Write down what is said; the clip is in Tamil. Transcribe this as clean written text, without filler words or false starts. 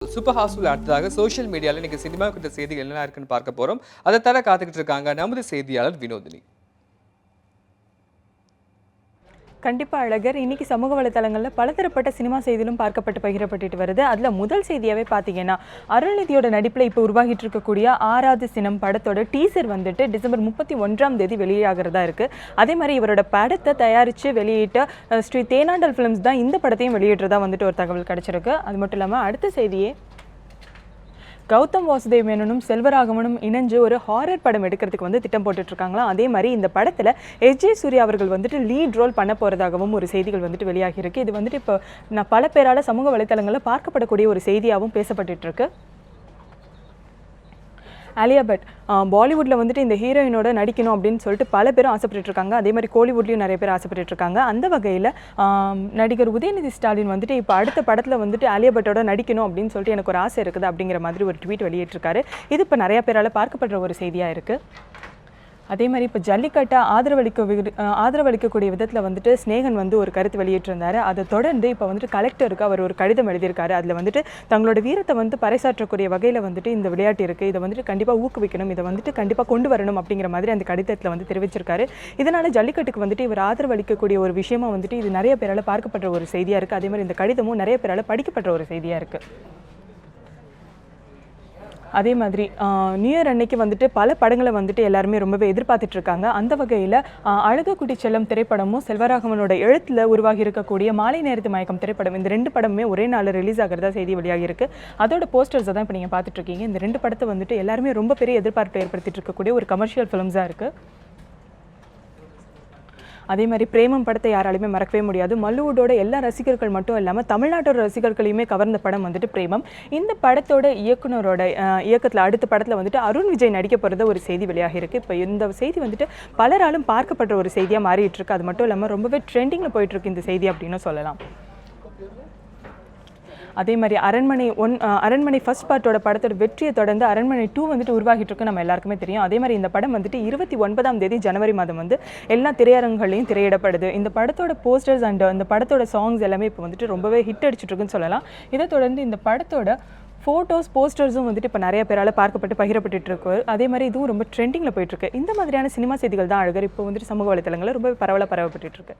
சூப்பர் ஹவுஸ்ஃபுல் அடுத்ததாக சோஷியல் மீடியாவில் இன்னைக்கு சினிமா குறித்த செய்திகள் என்ன இருக்குன்னு பார்க்க போறோம். அதை தர காத்துக்கிட்டு இருக்காங்க நமது செய்தியாளர் வினோதினி. கண்டிப்பா அழகர். இன்னைக்கு சமூக வலைதளங்களில் பலதரப்பட்ட சினிமா செய்திகளும் பார்க்கப்பட்டு பகிரப்பட்டு வருது. அதில் முதல் செய்தியாகவே பார்த்தீங்கன்னா, அருள்நிதியோட நடிப்பில் இப்போ உருவாகிட்டு இருக்கக்கூடிய ஆறாவது சினம் படத்தோட டீசர் வந்துட்டு டிசம்பர் 31 வெளியாகிறதா இருக்கு. அதே மாதிரி இவரோட படத்தை தயாரித்து வெளியிட்ட ஸ்ரீ தேனாண்டல் ஃபிலிம்ஸ் தான் இந்த படத்தையும் வெளியிடுறதா வந்துட்டு ஒரு தகவல் கிடைச்சிருக்கு. அது மட்டும் இல்லாமல் அடுத்த செய்தியே கௌதம் வாசுதேவ் மேனனும் செல்வராகவனும் இணைஞ்சு ஒரு ஹாரர் படம் எடுக்கிறதுக்கு வந்து திட்டம் போட்டுட்டு இருக்காங்களாம். அதே மாதிரி இந்த படத்தில் எஸ்.ஜே. சூர்யா அவர்கள் வந்துட்டு லீட் ரோல் பண்ண போகிறதாகவும் ஒரு செய்திகள் வந்துட்டு வெளியாகி இருக்கு. இது வந்துட்டு இப்போ நான் பல பேரால் சமூக வலைத்தளங்களில் பார்க்கப்படக்கூடிய ஒரு செய்தியாகவும் பேசப்பட்டு இருக்கு. ஆலியா பட் பாலிவுட்டில் வந்துட்டு இந்த ஹீரோயினோட நடிக்கணும் அப்படின்னு சொல்லிட்டு பல பேரும் ஆசைப்பட்டு இருக்காங்க. அதே மாதிரி கோலிவுட்லேயும் நிறைய பேர் ஆசைப்பட்டு இருக்காங்க. அந்த வகையில் நடிகர் உதயநிதி ஸ்டாலின் வந்துட்டு இப்போ அடுத்த படத்தில் வந்துட்டு ஆலியா பட்டோட நடிக்கணும் அப்படின்னு சொல்லிட்டு எனக்கு ஒரு ஆசை இருக்குது அப்படிங்கிற மாதிரி ஒரு ட்வீட் வெளியிட்டிருக்காரு. இது இப்போ நிறைய பேரால் பார்க்கப்படுற ஒரு செய்தியாக இருக்குது. அதே மாதிரி இப்போ ஜல்லிக்கட்டை ஆதரவளிக்கக்கூடிய விதத்தில் வந்துட்டு ஸ்னேகன் வந்து ஒரு கருத்து வெளியிட்டிருந்தார். அதை தொடர்ந்து இப்போ வந்துட்டு கலெக்டருக்கு அவர் ஒரு கடிதம் எழுதியிருக்காரு. அதில் வந்துட்டு தங்களோட வீரத்தை வந்து பறைசாற்றக்கூடிய வகையில் வந்துட்டு இந்த விளையாட்டு இருக்குது, இதை வந்துட்டு கண்டிப்பாக ஊக்குவிக்கணும், இதை வந்துட்டு கண்டிப்பாக கொண்டு வரணும் அப்படிங்கிற மாதிரி அந்த கடிதத்தில் வந்து தெரிவிச்சிருக்காரு. இதனால் ஜல்லிக்கட்டுக்கு வந்துட்டு இவர் ஆதரவளிக்கக்கூடிய ஒரு விஷயமா வந்துட்டு இது நிறைய பேரால் பார்க்கப்படுற ஒரு செய்தியாக இருக்குது. அதே மாதிரி இந்த கடிதமும் நிறைய பேரால் படிக்கப்படுற ஒரு செய்தியாக இருக்குது. அதே மாதிரி நியூ இயர் அன்னைக்கு வந்துட்டு பல படங்களை வந்துட்டு எல்லாருமே ரொம்பவே எதிர்பார்த்துட்டு இருக்காங்க. அந்த வகையில் அழகுக்குட்டி செல்லம் திரைப்படமும் செல்வராகவனோட எழுத்தில் உருவாகி இருக்கக்கூடிய மாலை நேரத்து மயக்கம் திரைப்படம், இந்த ரெண்டு படமுமே ஒரே நாளில் ரிலீஸ் ஆகிறதா செய்தி வெளியாகி இருக்கு. அதோட போஸ்டர்ஸை தான் இப்போ நீங்கள் பார்த்துட்டு இருக்கீங்க. இந்த ரெண்டு படத்தை வந்துட்டு எல்லாருமே ரொம்ப பெரிய எதிர்பார்ப்பை ஏற்படுத்திட்டு இருக்கக்கூடிய ஒரு கமர்ஷியல் ஃபிலிம்ஸாக இருக்குது. அதே மாதிரி பிரேமம் படத்தை யாராலுமே மறக்கவே முடியாது. மல்லுவுடோட எல்லா ரசிகர்கள் மட்டும் இல்லாமல் தமிழ்நாட்டோட ரசிகர்களையுமே கவர்ந்த படம் வந்துட்டு பிரேமம். இந்த படத்தோட இயக்குனரோட இயக்கத்தில் அடுத்த படத்தில் வந்துட்டு அருண் விஜய் நடிக்க போகிறத ஒரு செய்தி வெளியாகி இருக்குது. இப்போ இந்த செய்தி வந்துட்டு பலராலும் பார்க்கப்படுற ஒரு செய்தியாக மாறிட்டு இருக்கு. அது மட்டும் இல்லாமல் ரொம்பவே ட்ரெண்டிங்கில் போயிட்டுருக்கு இந்த செய்தி அப்படின்னு சொல்லலாம். அதே மாதிரி அரண்மனை ஃபர்ஸ்ட் பார்ட்டோட படத்தோட வெற்றியை தொடர்ந்து அரண்மனை 2 வந்துட்டு உருவாகிட்டு இருக்கு, நம்ம எல்லாருக்குமே தெரியும். அதே மாதிரி இந்த படம் வந்துட்டு 29 ஜனவரி மாதம் வந்து எல்லா திரையரங்குகளையும் திரையிடப்படுது. இந்த படத்தோட போஸ்டர்ஸ் அண்ட் இந்த படத்தோட சாங்ஸ் எல்லாமே இப்போ வந்துட்டு ரொம்பவே ஹிட் அடிச்சுட்டு இருக்குன்னு சொல்லலாம். இதை தொடர்ந்து இந்த படத்தோட ஃபோட்டோஸ் போஸ்டர்ஸும் வந்துட்டு இப்போ நிறைய பேரால் பார்க்கப்பட்டு பகிரப்பட்டு இருக்கு. அதே மாதிரி இதுவும் ரொம்ப ட்ரெண்டிங்கில் போயிட்டு இருக்கு. இந்த மாதிரியான சினிமா செய்திகள் தான் அழகர் இப்போ வந்துட்டு சமூக வலைத்தளங்களில் ரொம்ப பரவலாக பரவப்பட்டு இருக்கு.